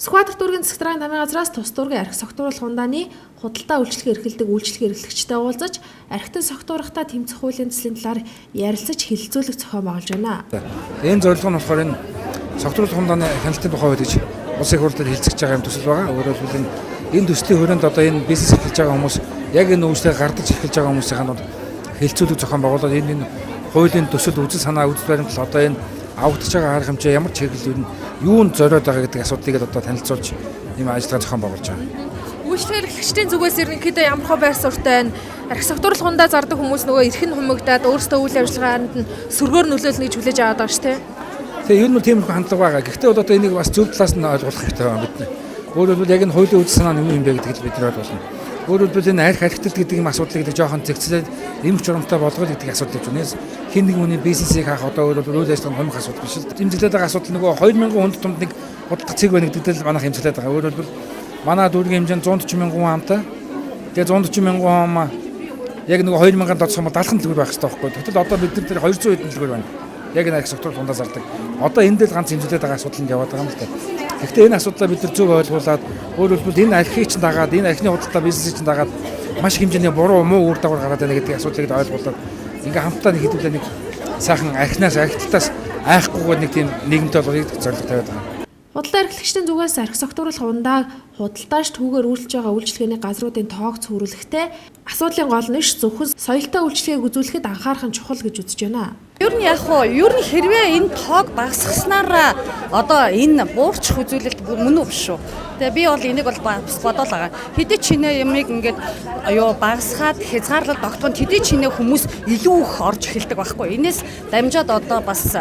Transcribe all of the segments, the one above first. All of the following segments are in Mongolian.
Сүхбаатар дүүргийн засаг даргын тамирын газраас тус дүүргийн архи согтууруулах хундааны худалдаа үйлчлэгээ эрхэлдэг үйлчлэгээ эрхлэгчтэй уулзаж архитан согтуурахтаа тэмцэх хуулийн төслийн талаар ярилцаж хэлэлцүүлэг зохион байгуулж байна. Энэ зорилго нь болохоор энэ согтууруулах хундааны хяналтын тухай гэж улсын их хурлаар хэлцэж байгаа юм төсөл байгаа. Өөрөөр хэлбэл энэ төслийн хүрээнд одоо энэ бизнес эрхэлж байгаа хүмүүс яг энэ үйлчлэгээ гардаж эрхэлж байгаа хүмүүсийн хэлэлцүүлэг зохион байгуулаад энэ хуулийн төсөл үзэл санаа үзэл баримтлал одоо энэ авагдаж байгаа арга хэмжээ ямар ч хэрэглэл нь юунд зориод байгаа гэдэг асуудлыг одоо танилцуулж ийм ажиллагаа зохион байгуулж байгаа. Үйлчлэгээ эрхлэгчдийн зүгээс ерөнхийдөө ямар хөө байр суурьтай байна? Архи согтууруулах хундаа зардаг хүмүүс нөгөө эрхэн хумигдаад өөрсдөө үйл ажиллагаанд нь сөргөөр нөлөөлнө гэж хүлээж аваад байгаа шүү дээ. Тэгээ ер нь тиймэрхүү хандлага байгаа. Гэхдээ бол одоо энийг бас зөв талаас нь ойлгох хэрэгтэй байна бид. Өөрөөр хэлбэл яг энэ хуулийн үзэл санаа нь юм бэ гэдгийг бид нар ойлгуулна. Өөрөөр хэлбэл энэ архи архитект гэдэг юм асуудлыг жоохон зэгцлээд эмч урамтай болгох гэдэг асуудал гэж байна. Хин нэг хүний бизнесийг хаах одоо өөрөөр үйл ажиллагааны хумх асуудал биш л. Имзэглээд байгаа асуудал нөгөө 2000 хүнд томд нэг худалдах цэг байна гэдэг л манайх имзэглээд байгаа. Өөрөөр хэлбэл манай дүүргийн хэмжээнд 140 мянган хүн амтай. Тэгээ 140 мянган хүн яг нөгөө 2000-аар дооцох юм бол 70 төгрөг байх хэрэгтэй байхгүй. Гэтэл одоо бид нар 200 хэдэн төгрөг байна. Яг энэ архи согтууруулах хундаа зардаг. Одоо энэ дээр ганц имзэглээд байгаа асуудал нь яваад байгаа юм л та. Гэхдээ энэ асуудлаа бид нар зөв ойлгуулад өөрөөр хэлбэл энэ архийг чинь дагаад энэ архины худалдаа бизнесийг чинь дагаад маш хэмжээний буруу муу үр дагавар гараад байна гэдэг асуудлыг ойлгуулад ингээ хамтдаа нэг хэдүүлээ нэг сайхан архинаас архитектаас айхгүйгээр нэг тийм нийгэмтэй болгохыг зорилго тавиад байгаа. Худалдаа эрхлэгчдийн зүгээс архи согтууруулах хундааг худалдааш түүгээр үйлчилж байгаа үйлчлэгээний газруудын тоог цөөрүүлэхдээ асуудлын гол нь зөвхөн соёлтой үйлчлэгийг үзүүлэхэд анхаарах нь чухал гэж үзэж байна. Ер нь яг хоо хэрвээ энэ тоог багасгаснараа одоо энэ буурч үзүүлэлт мөн үү биш үү. Тэгээ би бол энийг бол бас бодоол байгаа. Хэдий чинээ ямиг ингээд багасгаад хязгаарлалт тогтвол хэдий чинээ хүмүүс илүү их орж эхэлдэг байхгүй. Энээс дамжаад одоо бас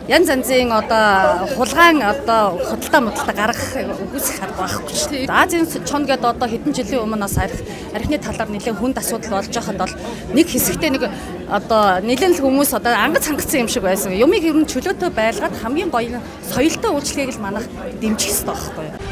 янз янзын одоо хулгаан одоо худалдаа модалдаа гаргах үгүйсэх арга байхгүй шүү дээ. Азийн чон гэдэг одоо хэдэн жилийн өмнө бас архины талаар нэлээд хүнд асуудал болж байхад бол нэг хэсэгтээ нэг одоо нэлээд л хүмүүс одоо ангаж хангацсан юм шиг байсан. Юмыг ер нь чөлөөтэй байлгаад хамгийн гоё нь соёлтой үйлчлэгийг л манайх дэмжих хэрэгтэй байхгүй юу.